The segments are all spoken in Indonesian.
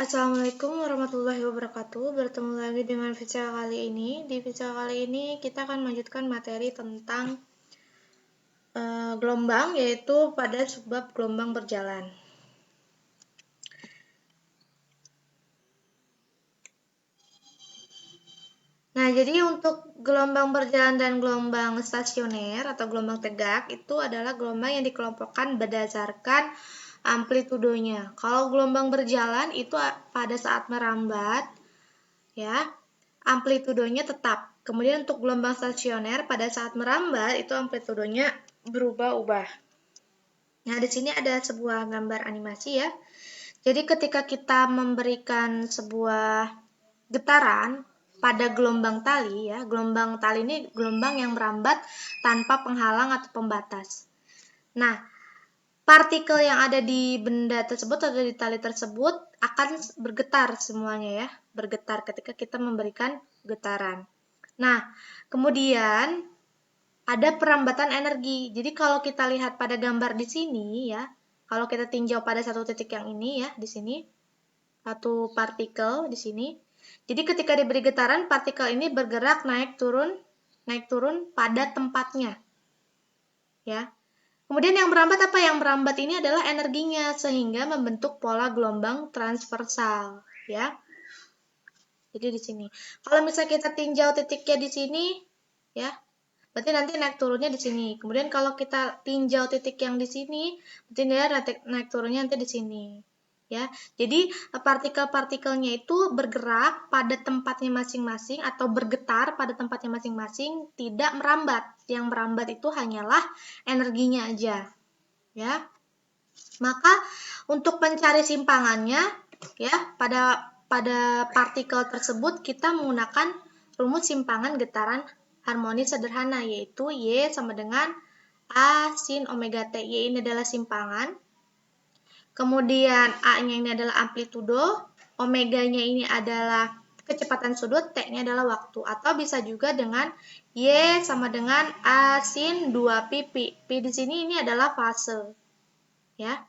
Assalamualaikum warahmatullahi wabarakatuh. Bertemu lagi dengan fisika kali ini. Di fisika kali ini kita akan melanjutkan materi tentang gelombang, yaitu pada sebab gelombang berjalan. Nah, jadi untuk gelombang berjalan dan gelombang stasioner atau gelombang tegak itu adalah gelombang yang dikelompokkan berdasarkan amplitudonya. Kalau gelombang berjalan itu pada saat merambat, ya, amplitudonya tetap. Kemudian untuk gelombang stasioner pada saat merambat itu amplitudonya berubah-ubah. Nah, di sini ada sebuah gambar animasi ya. Jadi ketika kita memberikan sebuah getaran pada gelombang tali ya, gelombang tali ini gelombang yang merambat tanpa penghalang atau pembatas. Nah, partikel yang ada di benda tersebut atau di tali tersebut akan bergetar semuanya ya, bergetar ketika kita memberikan getaran. Nah, kemudian ada perambatan energi. Jadi kalau kita lihat pada gambar di sini ya, kalau kita tinjau pada satu titik yang ini ya, di sini satu partikel di sini. Jadi ketika diberi getaran, partikel ini bergerak naik turun pada tempatnya. Ya. Kemudian yang merambat apa? Yang merambat ini adalah energinya sehingga membentuk pola gelombang transversal, ya. Jadi di sini. Kalau misalnya kita tinjau titiknya di sini, ya, berarti nanti naik turunnya di sini. Kemudian kalau kita tinjau titik yang di sini, berarti dia naik turunnya nanti di sini. Ya, jadi partikel-partikelnya itu bergerak pada tempatnya masing-masing atau bergetar pada tempatnya masing-masing, tidak merambat. Yang merambat itu hanyalah energinya aja. Ya. Maka untuk mencari simpangannya ya pada partikel tersebut kita menggunakan rumus simpangan getaran harmonis sederhana, yaitu Y sama dengan A sin omega T. Y ini adalah simpangan. Kemudian A-nya ini adalah amplitudo, omeganya ini adalah kecepatan sudut, T-nya adalah waktu. Atau bisa juga dengan Y sama dengan A sin 2 pi. Pi di sini ini adalah fase. Ya.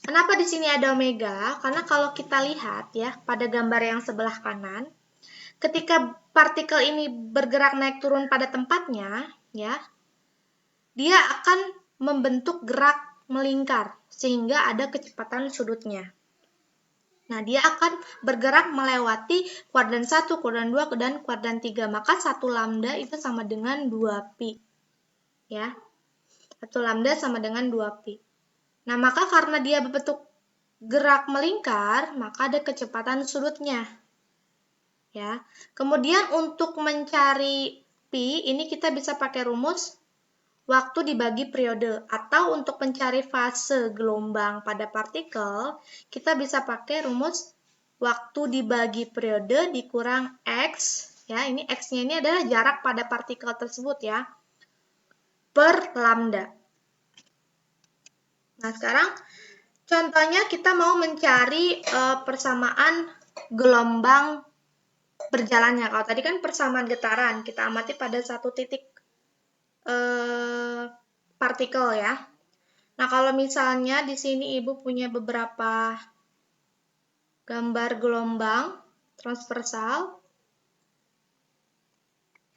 Kenapa di sini ada omega? Karena kalau kita lihat ya pada gambar yang sebelah kanan, ketika partikel ini bergerak naik turun pada tempatnya, ya, dia akan membentuk gerak melingkar sehingga ada kecepatan sudutnya. Nah, dia akan bergerak melewati kuadran 1, kuadran 2, dan kuadran 3. Maka 1 lambda itu sama dengan 2 pi. Ya. 1 lambda sama dengan 2 pi. Nah, maka karena dia berbentuk gerak melingkar, maka ada kecepatan sudutnya. Ya. Kemudian untuk mencari pi, ini kita bisa pakai rumus waktu dibagi periode, atau untuk mencari fase gelombang pada partikel, kita bisa pakai rumus waktu dibagi periode dikurang X, ya, ini X-nya ini adalah jarak pada partikel tersebut ya, per lambda. Nah, sekarang contohnya kita mau mencari persamaan gelombang berjalannya. Kalau tadi kan persamaan getaran, kita amati pada satu titik partikel ya. Nah, kalau misalnya di sini Ibu punya beberapa gambar gelombang transversal.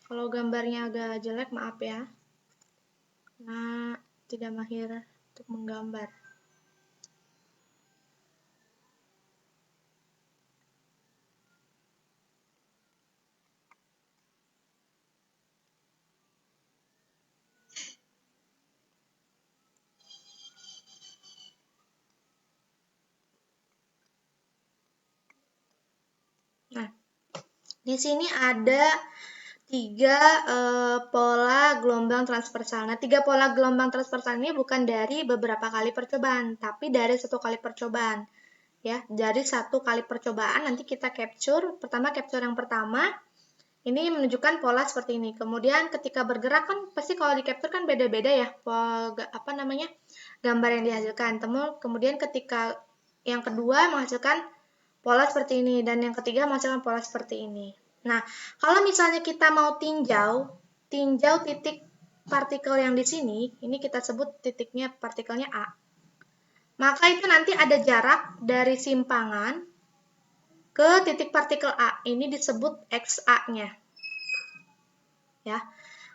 Kalau gambarnya agak jelek, maaf ya. Nah, tidak mahir untuk menggambar. Nah, di sini ada 3 pola gelombang transversal. Nah, 3 pola gelombang transversal ini bukan dari beberapa kali percobaan, tapi dari 1 kali percobaan. Ya, dari 1 kali percobaan nanti kita capture. Pertama, capture yang pertama, ini menunjukkan pola seperti ini. Kemudian ketika bergerak kan pasti kalau di capture kan beda-beda ya, gambar yang dihasilkan. Kemudian ketika yang kedua menghasilkan pola seperti ini, dan yang ketiga menghasilkan pola seperti ini. Nah, kalau misalnya kita mau tinjau titik partikel yang di sini, ini kita sebut titiknya partikelnya A. Maka itu nanti ada jarak dari simpangan ke titik partikel A. Ini disebut XA-nya. Ya.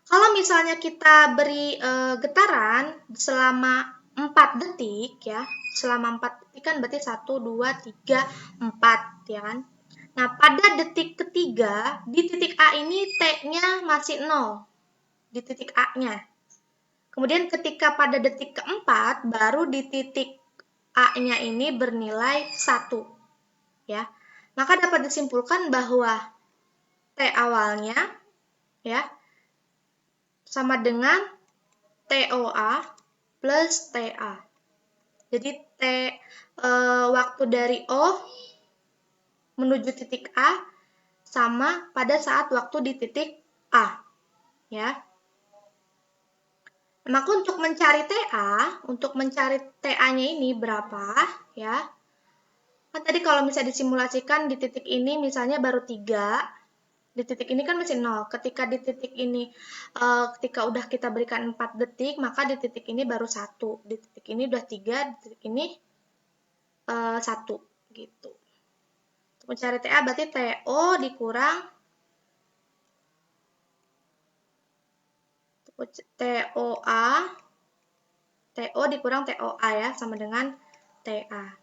Kalau misalnya kita beri getaran selama 4 detik ya, selama 4 detik kan berarti 1, 2, 3, 4 ya kan. Nah, pada detik ketiga di titik A ini T-nya masih 0 di titik A-nya. Kemudian ketika pada detik keempat baru di titik A-nya ini bernilai 1 ya. Maka dapat disimpulkan bahwa T awalnya ya sama dengan TOA plus TA. Jadi waktu dari O menuju titik A sama pada saat waktu di titik A. Ya. Maka untuk mencari TA-nya ini berapa? Ya. Kan tadi kalau misalnya disimulasikan di titik ini misalnya baru 3. Di titik ini kan masih 0. Ketika di titik ini, ketika udah kita berikan 4 detik, maka di titik ini baru 1. Di titik ini udah 3, di titik ini 1. Gitu. Untuk mencari TA berarti TO dikurang TOA, TO dikurang TOA ya, sama dengan TA.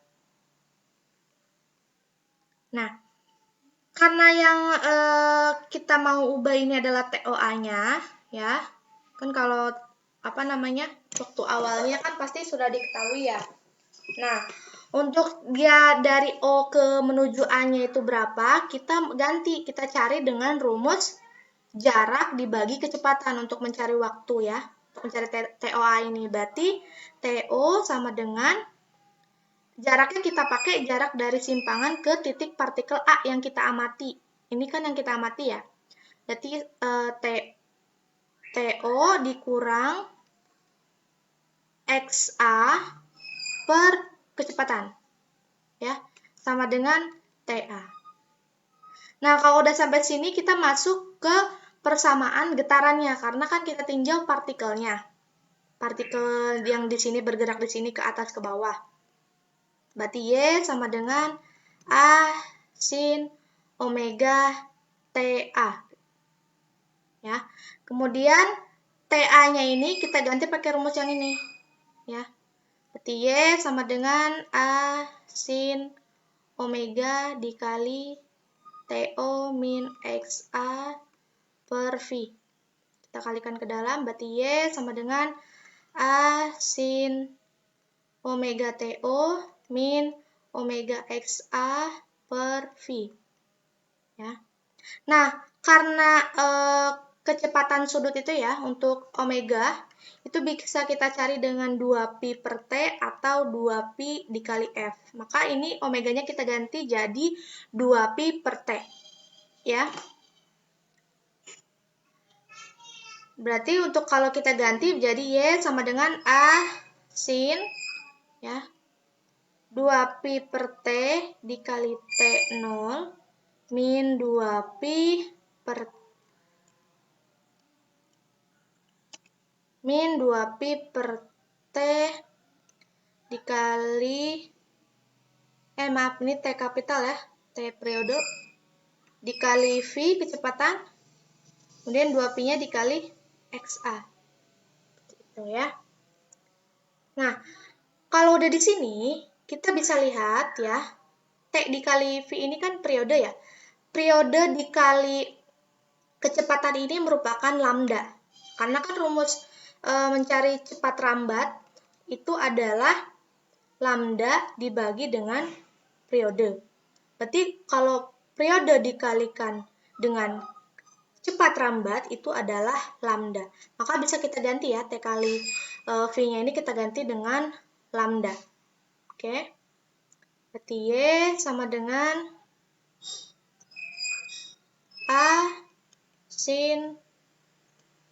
Nah, karena yang kita mau ubah ini adalah TOA-nya, ya. Kan kalau waktu awalnya kan pasti sudah diketahui ya. Nah, untuk dia dari O ke menuju A-nya itu berapa, kita ganti, kita cari dengan rumus jarak dibagi kecepatan untuk mencari waktu ya. Untuk mencari TOA ini, berarti TO sama dengan jaraknya kita pakai jarak dari simpangan ke titik partikel A yang kita amati. Ini kan yang kita amati ya. Berarti TO dikurang XA per kecepatan. Ya, sama dengan TA. Nah, kalau udah sampai sini kita masuk ke persamaan getarannya karena kan kita tinjau partikelnya. Partikel yang di sini bergerak di sini ke atas ke bawah. Berarti Y sama dengan A sin omega TA. Ya. Kemudian TA-nya ini kita ganti pakai rumus yang ini. Ya. Berarti Y sama dengan A sin omega dikali TO min XA per V. Kita kalikan ke dalam, berarti Y sama dengan A sin omega TO min omega XA per V. Ya. Nah, karena kecepatan sudut itu ya, untuk omega, itu bisa kita cari dengan 2pi per T atau 2pi dikali F. Maka ini omeganya kita ganti jadi 2pi per T. Ya. Berarti untuk kalau kita ganti jadi Y sama dengan A sin ya 2pi per T dikali T0 min 2pi per T dikali ini T kapital ya, T periode dikali V kecepatan, kemudian 2pi-nya dikali XA. Gitu ya. Nah, kalau udah di sini, kita bisa lihat ya, T dikali V ini kan periode ya. Periode dikali kecepatan ini merupakan lambda. Karena kan rumus mencari cepat rambat itu adalah lambda dibagi dengan periode. Berarti kalau periode dikalikan dengan cepat rambat itu adalah lambda. Maka bisa kita ganti ya, T kali V-nya ini kita ganti dengan lambda. Oke. Berarti Y sama dengan A sin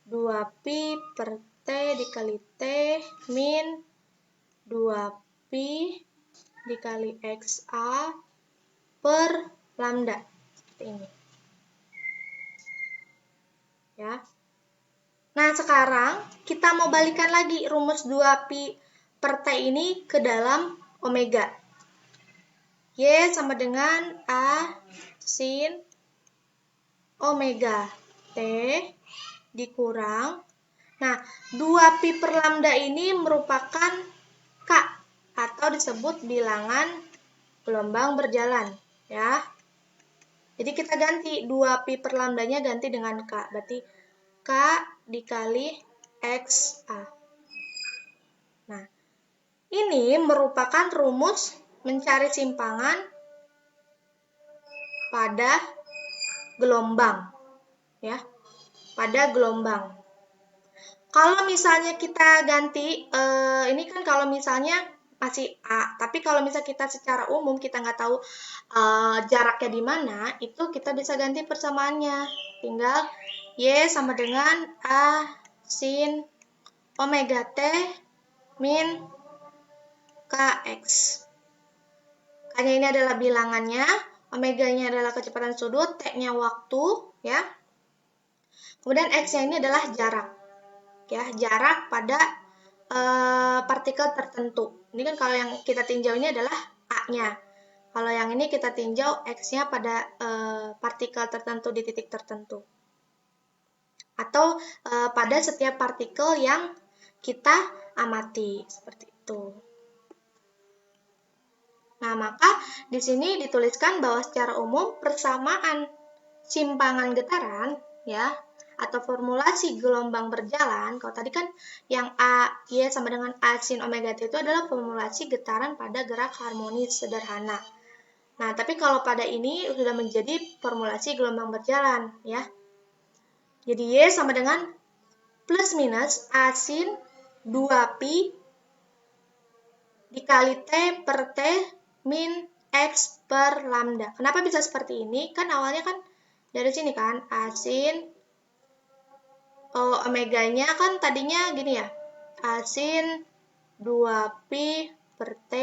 2pi per T dikali T min 2pi dikali XA per lambda. Seperti ini. Ya. Nah, sekarang kita mau balikan lagi rumus 2pi per T ini ke dalam omega. Y sama dengan A sin omega T dikurang. Nah, 2pi per lambda ini merupakan K atau disebut bilangan gelombang berjalan, ya. Jadi kita ganti 2pi per lambdanya ganti dengan K. Berarti K dikali XA. Nah, ini merupakan rumus mencari simpangan pada gelombang, ya. Pada gelombang. Kalau misalnya kita ganti, ini kan kalau misalnya masih A, tapi kalau misalnya kita secara umum kita nggak tahu jaraknya di mana, itu kita bisa ganti persamaannya. Tinggal Y sama dengan A sin omega T min KX. K-nya ini adalah bilangannya, omega-nya adalah kecepatan sudut, T-nya waktu, ya. Kemudian X-nya ini adalah jarak. Ya, jarak pada partikel tertentu. Ini kan kalau yang kita tinjau ini adalah A-nya. Kalau yang ini kita tinjau X-nya pada partikel tertentu di titik tertentu. Atau pada setiap partikel yang kita amati, seperti itu. Nah, maka di sini dituliskan bahwa secara umum persamaan simpangan getaran, ya, atau formulasi gelombang berjalan, kalau tadi kan yang A, Y sama dengan A sin omega T itu adalah formulasi getaran pada gerak harmonis sederhana. Nah, tapi kalau pada ini sudah menjadi formulasi gelombang berjalan, ya. Jadi Y sama dengan plus minus A sin 2pi dikali T per T min X per lambda. Kenapa bisa seperti ini? Kan awalnya kan dari sini kan, A sin omeganya kan tadinya gini ya, A sin 2pi per T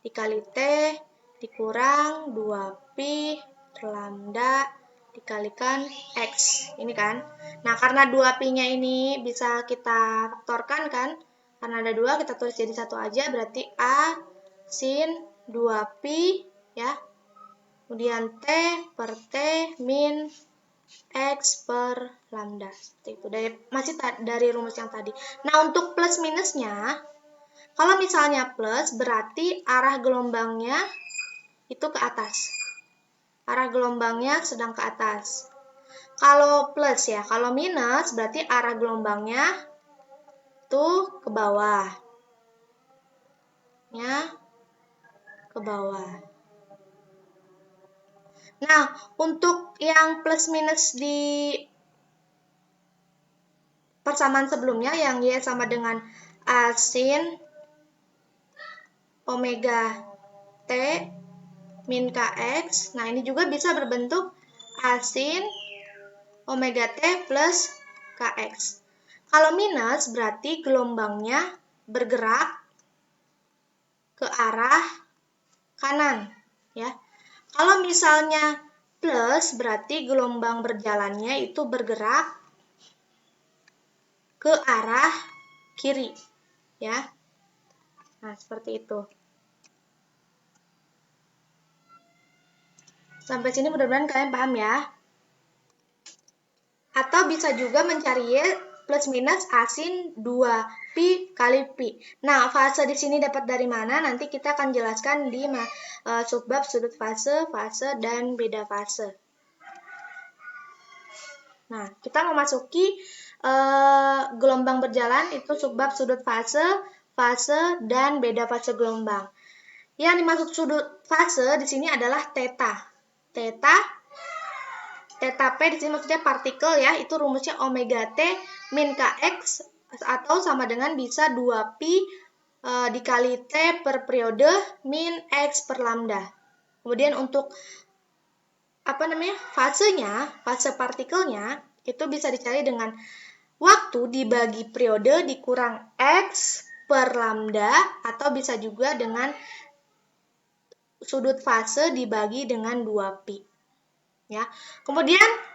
dikali T dikurang 2pi per lambda dikalikan X. Ini kan. Nah, karena 2pi-nya ini bisa kita faktorkan kan, karena ada 2, kita tulis jadi 1 aja, berarti A sin 2pi, ya. Kemudian T per T min X per lambda. Seperti itu. Masih dari rumus yang tadi. Nah, untuk plus minusnya, kalau misalnya plus berarti arah gelombangnya itu ke atas. Arah gelombangnya sedang ke atas. Kalau plus ya, kalau minus berarti arah gelombangnya tuh ke bawah. Ya, ke bawah. Nah, untuk yang plus minus di persamaan sebelumnya yang Y sama dengan A sin omega T min KX. Nah, ini juga bisa berbentuk A sin omega T plus KX. Kalau minus berarti gelombangnya bergerak ke arah kanan, ya. Kalau misalnya plus berarti gelombang berjalannya itu bergerak ke arah kiri, ya. Nah, seperti itu. Sampai sini mudah-mudahan kalian paham ya. Atau bisa juga mencari Y plus minus A sin 2pi kali pi. Nah, fase di sini dapat dari mana? Nanti kita akan jelaskan di subbab sudut fase, fase, dan beda fase. Nah, kita memasuki gelombang berjalan, itu subbab sudut fase, fase, dan beda fase gelombang. Yang dimaksud sudut fase di sini adalah theta. Theta P di sini maksudnya partikel ya, itu rumusnya omega T min KX atau sama dengan bisa 2pi dikali T per periode min X per lambda. Kemudian untuk fasenya, fase partikelnya itu bisa dicari dengan waktu dibagi periode dikurang X per lambda atau bisa juga dengan sudut fase dibagi dengan 2pi. Ya. Kemudian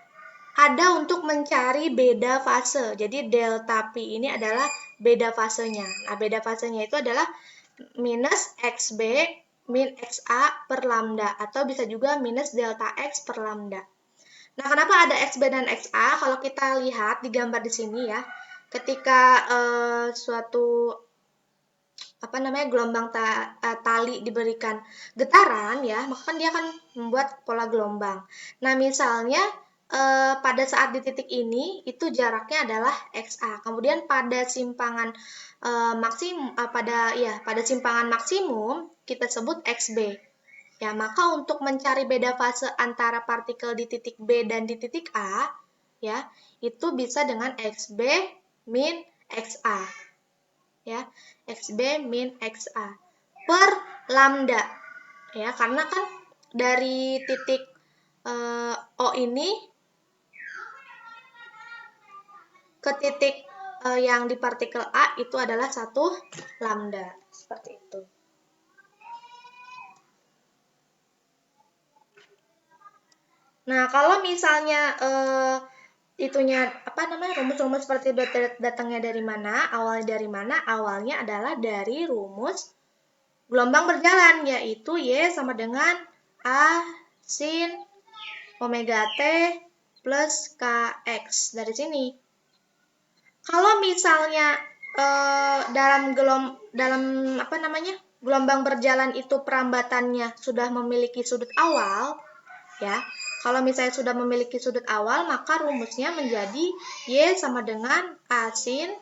ada untuk mencari beda fase. Jadi delta pi ini adalah beda fasenya. Nah, beda fasenya itu adalah minus XB min XA per lambda, atau bisa juga minus delta X per lambda. Nah, kenapa ada XB dan XA? Kalau kita lihat di gambar di sini ya, ketika suatu gelombang tali diberikan getaran ya, maka kan dia akan membuat pola gelombang. Nah, misalnya pada saat di titik ini itu jaraknya adalah XA. Kemudian pada simpangan pada simpangan maksimum kita sebut XB. Ya, maka untuk mencari beda fase antara partikel di titik B dan di titik A, ya, itu bisa dengan XB min XA. Ya, XB min XA per lambda. Ya, karena kan dari titik O ini ke titik yang di partikel A itu adalah 1 lambda. Seperti itu. Nah, kalau misalnya rumus-rumus seperti datangnya dari mana, awalnya adalah dari rumus gelombang berjalan, yaitu Y sama dengan A sin omega T plus Kx dari sini. Kalau misalnya gelombang berjalan itu perambatannya sudah memiliki sudut awal, ya. Kalau misalnya sudah memiliki sudut awal, maka rumusnya menjadi Y sama dengan A sin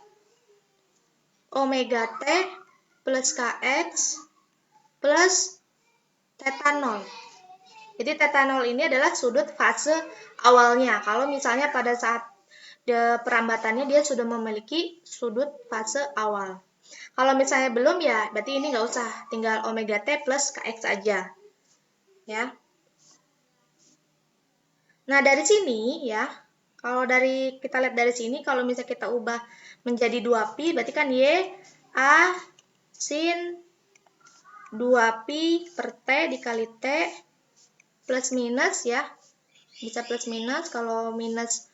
omega T plus Kx plus theta 0. Jadi theta 0 ini adalah sudut fase awalnya. Kalau misalnya pada saat perambatannya dia sudah memiliki sudut fase awal. Kalau misalnya belum ya, berarti ini nggak usah, tinggal omega T plus Kx aja. Ya. Nah, dari sini ya, kita lihat dari sini, kalau misalnya kita ubah menjadi 2pi, berarti kan Y A sin 2pi per T dikali T plus minus ya. Bisa plus minus, kalau minus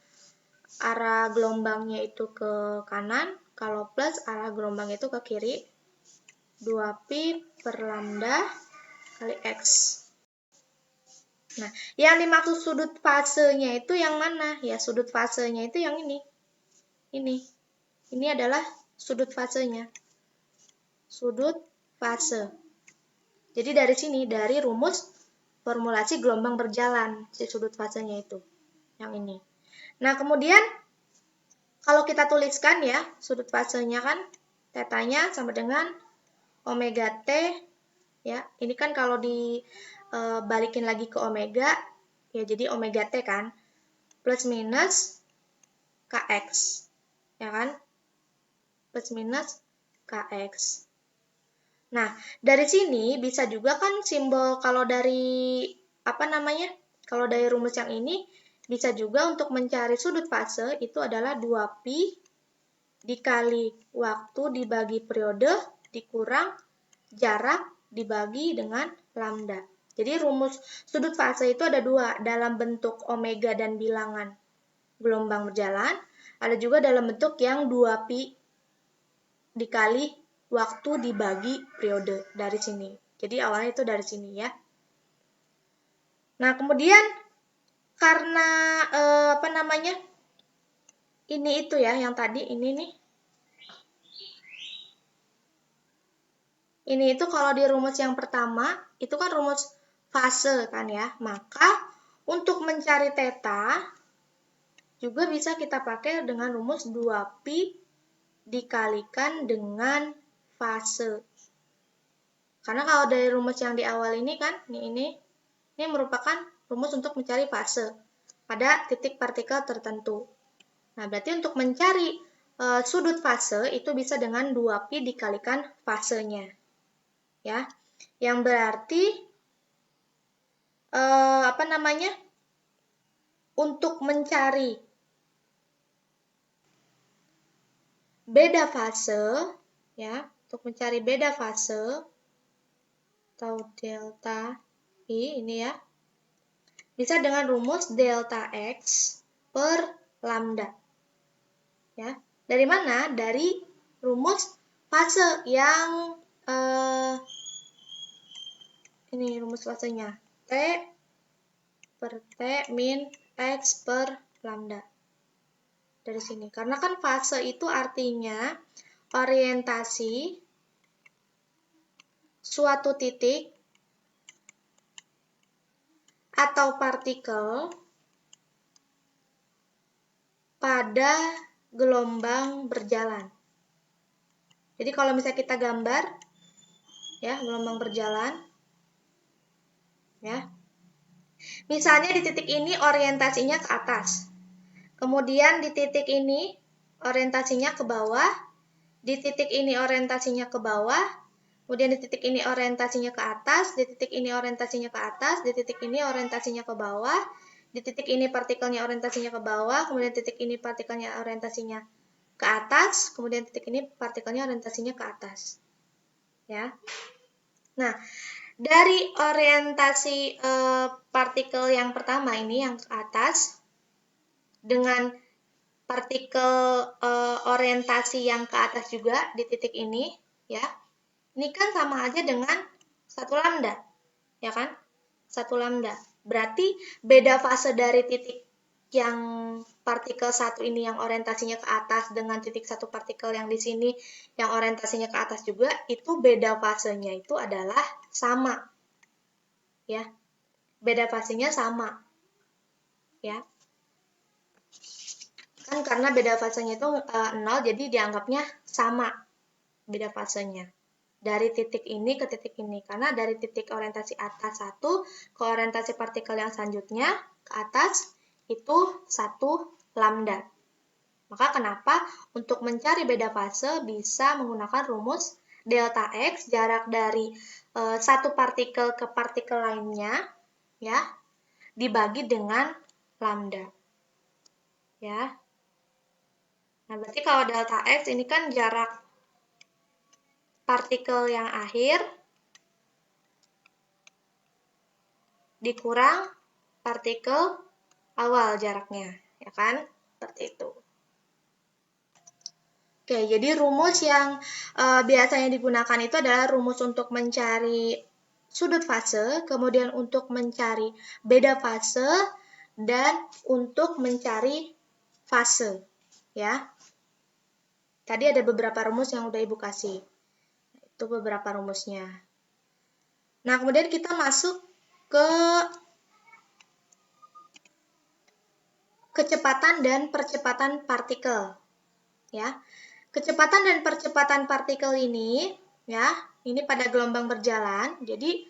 arah gelombangnya itu ke kanan, kalau plus arah gelombang itu ke kiri. 2pi per lambda kali X. Nah, yang dimaksud sudut fasenya itu yang mana? Ya, sudut fasenya itu yang ini. Ini adalah sudut fasenya. Sudut fase. Jadi dari sini, dari rumus formulasi gelombang berjalan, si sudut fasenya itu. Yang ini. Nah, kemudian kalau kita tuliskan ya, sudut fasenya kan tetanya sama dengan omega T ya. Ini kan kalau dibalikin lagi ke omega ya, jadi omega T kan plus minus Kx. Ya kan? Plus minus Kx. Nah, dari sini bisa juga kan simbol kalau dari kalau dari rumus yang ini bisa juga untuk mencari sudut fase itu adalah 2pi dikali waktu dibagi periode dikurang jarak dibagi dengan lambda. Jadi rumus sudut fase itu ada dua, dalam bentuk omega dan bilangan gelombang berjalan, ada juga dalam bentuk yang 2pi dikali waktu dibagi periode dari sini. Jadi awalnya itu dari sini ya. Nah, kemudian karena ini itu ya yang tadi ini nih. Ini itu kalau di rumus yang pertama itu kan rumus fase kan ya. Maka untuk mencari theta juga bisa kita pakai dengan rumus 2pi dikalikan dengan fase. Karena kalau dari rumus yang di awal ini kan, ini merupakan rumus untuk mencari fase pada titik partikel tertentu. Nah, berarti untuk mencari sudut fase itu bisa dengan 2pi dikalikan fasenya. Ya. Yang berarti untuk mencari beda fase ya, untuk mencari beda fase atau delta I ini ya, bisa dengan rumus delta X per lambda. Ya. Dari mana? Dari rumus fase yang ini rumus fasenya. T per T min X per lambda. Dari sini. Karena kan fase itu artinya orientasi suatu titik atau partikel pada gelombang berjalan. Jadi kalau misalnya kita gambar ya, gelombang berjalan ya. Misalnya di titik ini orientasinya ke atas. Kemudian di titik ini orientasinya ke bawah, di titik ini orientasinya ke bawah, kemudian di titik ini orientasinya ke atas, di titik ini orientasinya ke atas, di titik ini orientasinya ke bawah, di titik ini partikelnya orientasinya ke bawah, kemudian titik ini partikelnya orientasinya ke atas, kemudian titik ini partikelnya orientasinya ke atas. Ya. Nah, dari orientasi partikel yang pertama ini yang ke atas dengan partikel orientasi yang ke atas juga di titik ini, ya. Ini kan sama aja dengan 1 lambda, ya kan? 1 lambda. Berarti beda fase dari titik yang partikel 1 ini yang orientasinya ke atas dengan titik 1 partikel yang di sini yang orientasinya ke atas juga, itu beda fasenya itu adalah sama. Ya. Beda fasenya sama. Ya. Kan karena beda fasenya itu 0, jadi dianggapnya sama beda fasenya. Dari titik ini ke titik ini. Karena dari titik orientasi atas 1 ke orientasi partikel yang selanjutnya ke atas itu 1 lambda. Maka kenapa untuk mencari beda fase bisa menggunakan rumus delta X, jarak dari satu partikel ke partikel lainnya, ya, dibagi dengan lambda. Ya. Nah, berarti kalau delta X ini kan jarak partikel yang akhir dikurang partikel awal jaraknya, ya kan? Seperti itu. Oke, jadi rumus yang biasanya digunakan itu adalah rumus untuk mencari sudut fase, kemudian untuk mencari beda fase, dan untuk mencari fase. Ya. Tadi ada beberapa rumus yang udah Ibu kasih. Itu beberapa rumusnya. Nah, kemudian kita masuk ke kecepatan dan percepatan partikel. Ya. Kecepatan dan percepatan partikel ini, ya, ini pada gelombang berjalan. Jadi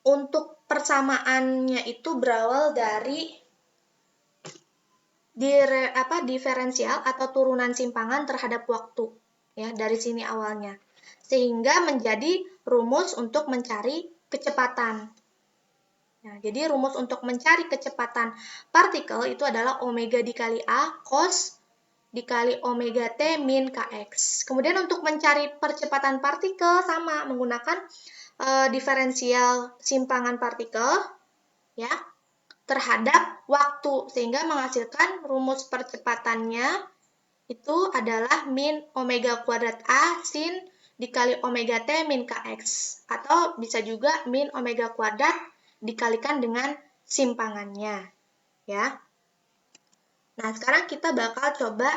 untuk persamaannya itu berawal dari diferensial atau turunan simpangan terhadap waktu, ya, dari sini awalnya. Sehingga menjadi rumus untuk mencari kecepatan. Nah, jadi rumus untuk mencari kecepatan partikel itu adalah omega dikali A cos dikali omega T min Kx. Kemudian untuk mencari percepatan partikel sama menggunakan diferensial simpangan partikel ya terhadap waktu sehingga menghasilkan rumus percepatannya itu adalah min omega kuadrat A sin dikali omega T min Kx atau bisa juga min omega kuadrat dikalikan dengan simpangannya ya. Nah, sekarang kita bakal coba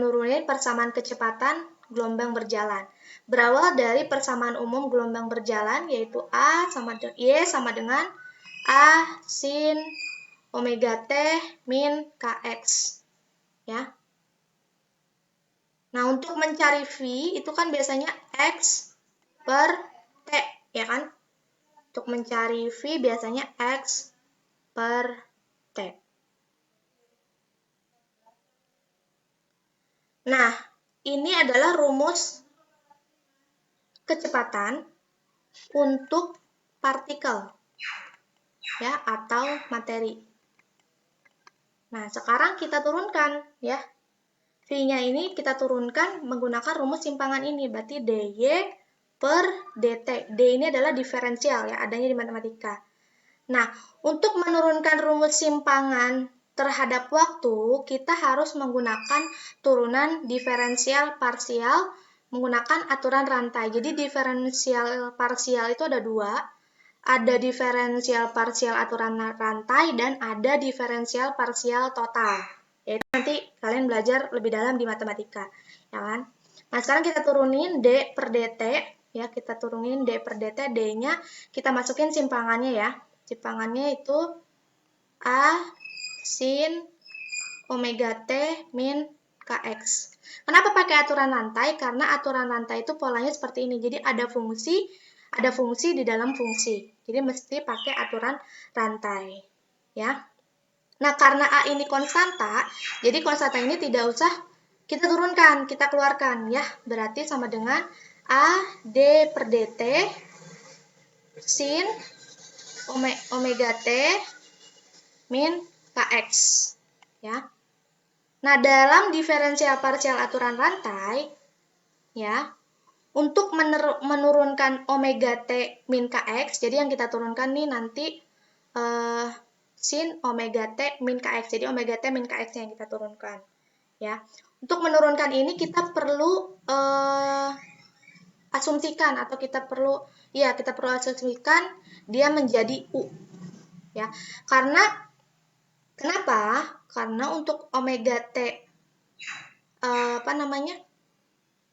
nurunin persamaan kecepatan gelombang berjalan. Berawal dari persamaan umum gelombang berjalan, yaitu A sama Y sama dengan A sin omega T min Kx. Ya. Nah, untuk mencari V, itu kan biasanya X per T, ya kan? Untuk mencari V, biasanya X per T. Nah, ini adalah rumus kecepatan untuk partikel ya atau materi. Nah, sekarang kita turunkan ya. V-nya ini kita turunkan menggunakan rumus simpangan ini, berarti dy per dt. D ini adalah diferensial ya, adanya di matematika. Nah, untuk menurunkan rumus simpangan terhadap waktu, kita harus menggunakan turunan diferensial parsial menggunakan aturan rantai. Jadi diferensial parsial itu ada dua. Ada diferensial parsial aturan rantai dan ada diferensial parsial total. Yaitu nanti kalian belajar lebih dalam di matematika, ya kan? Nah, sekarang kita turunin D per DT, ya, kita turunin D per DT, D-nya kita masukin simpangannya ya. Simpangannya itu A sin omega T min Kx. Kenapa pakai aturan rantai? Karena aturan rantai itu polanya seperti ini. Jadi ada fungsi di dalam fungsi. Jadi mesti pakai aturan rantai, ya. Nah, karena A ini konstanta, jadi konstanta ini tidak usah kita turunkan, kita keluarkan, ya. Berarti sama dengan A D per DT sin omega T min Kx, ya. Nah, dalam diferensial parsial aturan rantai, ya, untuk menurunkan omega T min Kx, jadi yang kita turunkan nih nanti sin omega T min Kx, jadi omega T min Kx yang kita turunkan, ya. Untuk menurunkan ini kita perlu asumsikan atau kita perlu asumsikan dia menjadi U, ya. Kenapa? Karena untuk omega T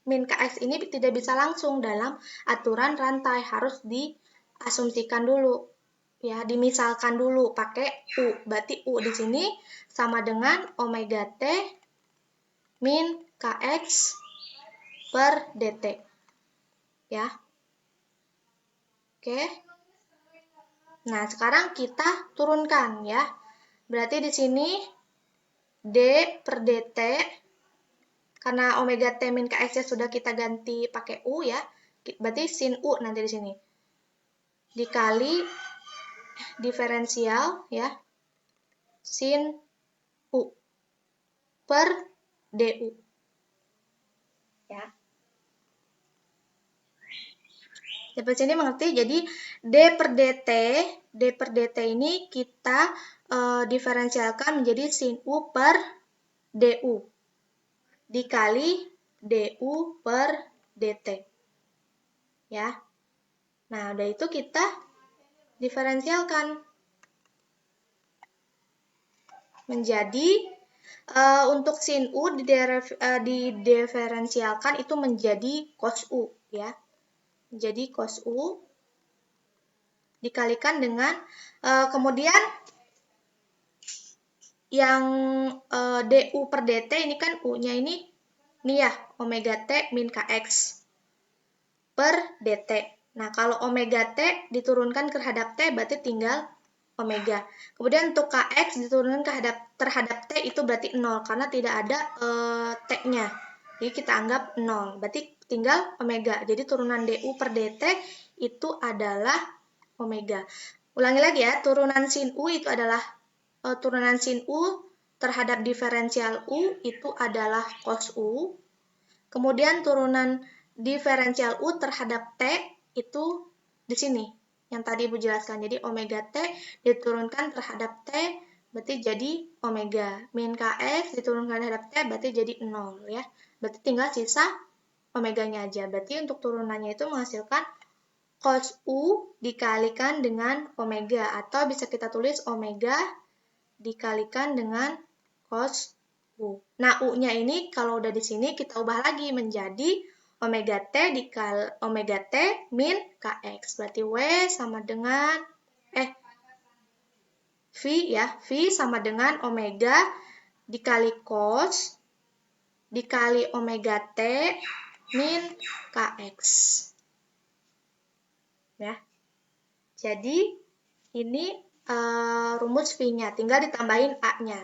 min Kx ini tidak bisa langsung dalam aturan rantai, harus diasumsikan dulu, ya, dimisalkan dulu pakai U. Berarti U di sini sama dengan omega T min Kx per dt, ya. Oke. Nah, sekarang kita turunkan, ya. Berarti di sini D per dt, karena omega T min Kx sudah kita ganti pakai U, ya. Berarti sin U nanti di sini. Dikali diferensial, ya, sin U per du, ya. Sampai sini mengerti? Jadi D per dt ini kita diferensialkan menjadi sin U per du dikali du per dt, ya. Nah, udah itu kita diferensialkan menjadi untuk sin U didiferensialkan itu menjadi cos U, ya. Jadi cos U dikalikan dengan kemudian yang du per dt ini kan U-nya ini ya, omega T min Kx per dt. Nah, kalau omega T diturunkan terhadap T berarti tinggal omega. Kemudian untuk Kx diturunkan terhadap T itu berarti 0 karena tidak ada T-nya. Jadi kita anggap 0. Berarti tinggal omega. Jadi turunan du per dt itu adalah omega. Ulangi lagi ya, turunan sin U itu adalah turunan sin U terhadap diferensial U itu adalah cos U. Kemudian turunan diferensial U terhadap T itu di sini yang tadi Ibu jelaskan. Jadi omega T diturunkan terhadap T berarti jadi omega. Min Kx diturunkan terhadap T berarti jadi 0, ya. Berarti tinggal sisa omeganya aja. Berarti untuk turunannya itu menghasilkan cos U dikalikan dengan omega, atau bisa kita tulis omega dikalikan dengan cos U. Nah, U-nya ini kalau udah di sini kita ubah lagi menjadi omega T dikali omega T min Kx. Berarti W sama dengan V, ya. V sama dengan omega dikali cos dikali omega T min Kx. Ya. Jadi ini rumus V-nya, tinggal ditambahin A-nya.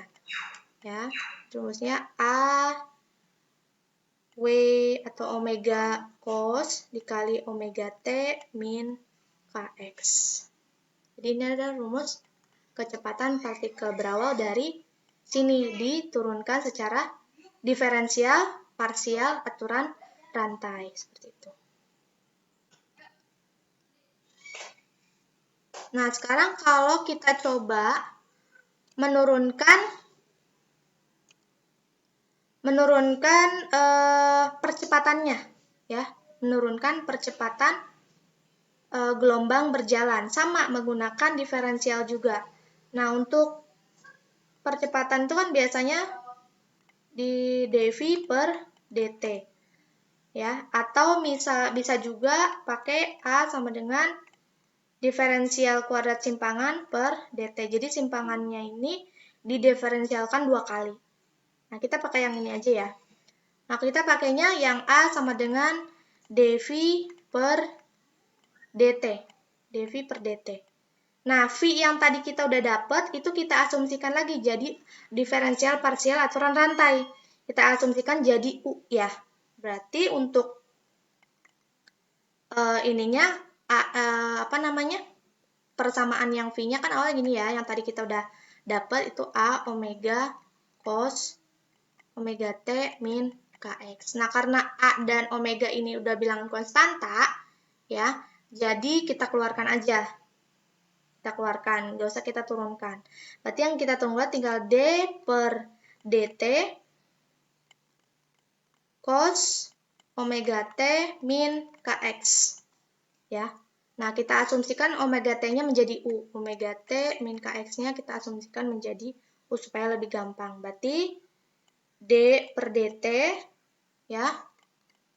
Ya, rumusnya A W atau omega cos dikali omega T min Kx. Jadi ini adalah rumus kecepatan partikel berawal dari sini diturunkan secara diferensial parsial aturan rantai, seperti itu. Nah, sekarang kalau kita coba menurunkan percepatannya. ya, menurunkan percepatan gelombang berjalan, sama menggunakan diferensial juga. Nah, untuk percepatan itu kan biasanya di dV per dt, ya, atau bisa juga pakai A sama dengan diferensial kuadrat simpangan per dt. Jadi simpangannya ini didiferensialkan 2 kali. Nah, kita pakai yang ini aja ya. Nah, kita pakainya yang A sama dengan dV per dt. dV per dt. Nah, V yang tadi kita udah dapat, itu kita asumsikan lagi jadi diferensial parsial aturan rantai. Kita asumsikan jadi U ya. Berarti untuk ininya, apa namanya, persamaan yang V-nya kan awalnya gini ya, yang tadi kita udah dapat itu A omega cos omega T min Kx. Nah, karena A dan omega ini udah bilang konstanta, ya, jadi kita keluarkan aja. Kita keluarkan, nggak usah kita turunkan. Berarti yang kita tunggu tinggal D per dt cos omega T min Kx. Ya. Nah, kita asumsikan omega T-nya menjadi U. Omega T min Kx-nya kita asumsikan menjadi U supaya lebih gampang. Berarti D per dt, ya,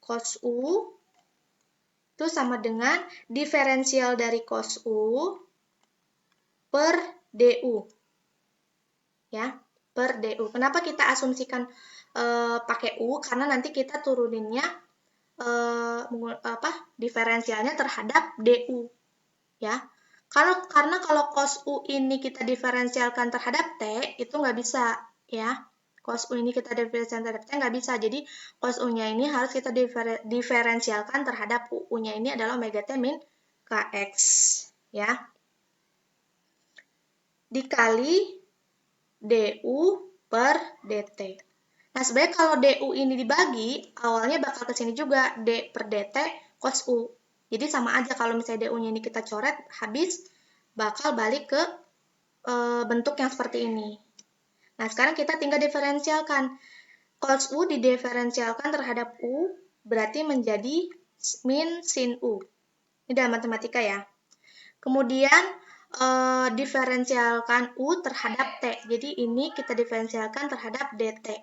cos U itu sama dengan diferensial dari cos U per du. Ya, per du. Kenapa kita asumsikan pakai U? Karena nanti kita turuninnya diferensialnya terhadap du, ya. Karena kalau cos U ini kita diferensialkan terhadap T, itu nggak bisa, ya. Cos U ini kita diferensialkan terhadap T nggak bisa. Jadi, cos U-nya ini harus kita diferensialkan terhadap U-nya ini adalah omega T min Kx, ya. Dikali du per dt. Nah, sebenarnya kalau du ini dibagi, awalnya bakal ke sini juga, d per dt cos U. Jadi sama aja kalau misalnya du-nya ini kita coret, habis bakal balik ke bentuk yang seperti ini. Nah, sekarang kita tinggal diferensialkan. Cos U didiferensialkan terhadap U, berarti menjadi min sin U. Ini dalam matematika ya. Kemudian, diferensialkan U terhadap T. Jadi, ini kita diferensialkan terhadap dt.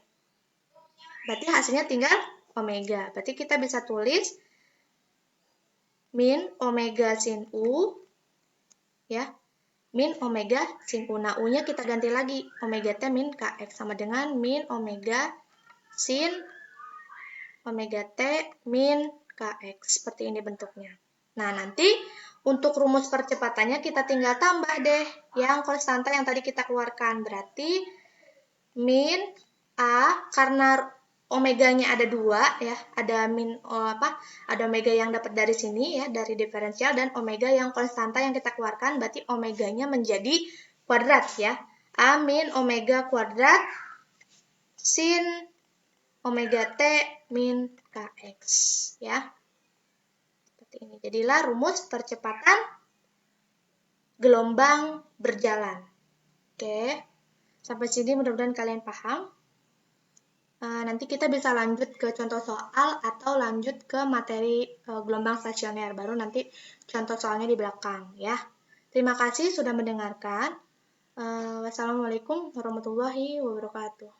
Berarti hasilnya tinggal omega. Berarti kita bisa tulis min omega sin U, ya, min omega sin U. Nah, U-nya kita ganti lagi, omega T min Kx sama dengan min omega sin omega T min Kx. Seperti ini bentuknya. Nah, nanti untuk rumus percepatannya kita tinggal tambah deh yang konstanta yang tadi kita keluarkan. Berarti min A, karena omeganya ada 2 ya, ada ada omega yang dapat dari sini ya, dari diferensial, dan omega yang konstanta yang kita keluarkan, berarti omeganya menjadi kuadrat ya. A min omega kuadrat sin omega T min Kx ya. Seperti ini. Jadilah rumus percepatan gelombang berjalan. Oke. Sampai sini mudah-mudahan kalian paham. Nanti kita bisa lanjut ke contoh soal atau lanjut ke materi gelombang stasioner. Baru nanti contoh soalnya di belakang ya. Terima kasih sudah mendengarkan. Wassalamualaikum warahmatullahi wabarakatuh.